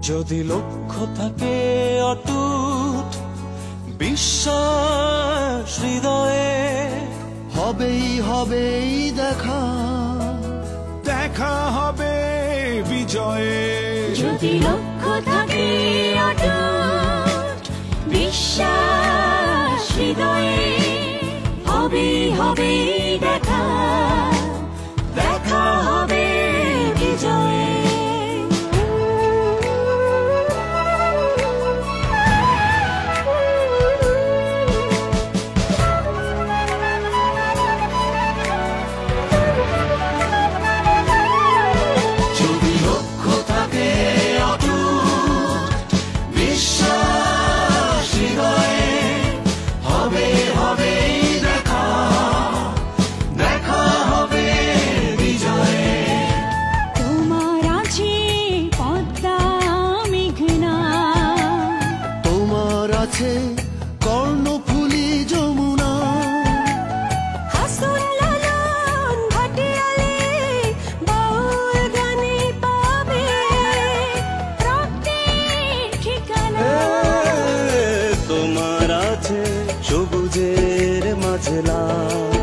যদি লক্ষ্য থাকে অটুট বিশ্বাস হৃদয়ে, হবেই হবেই দেখা, দেখা হবে বিজয়ে। যদি লক্ষ্য থাকে অটুট বিশ্বাস হৃদয়ে, হবেই হবেই দেখা, দেখা হবে বিজয়ে। কর্ণফুলী যমুনা, হাসন লালন ভাটিয়ালি বাউল গানে পাবে রক্তের ঠিকানা। তোমার আছে সবুজের মাঝে লাল,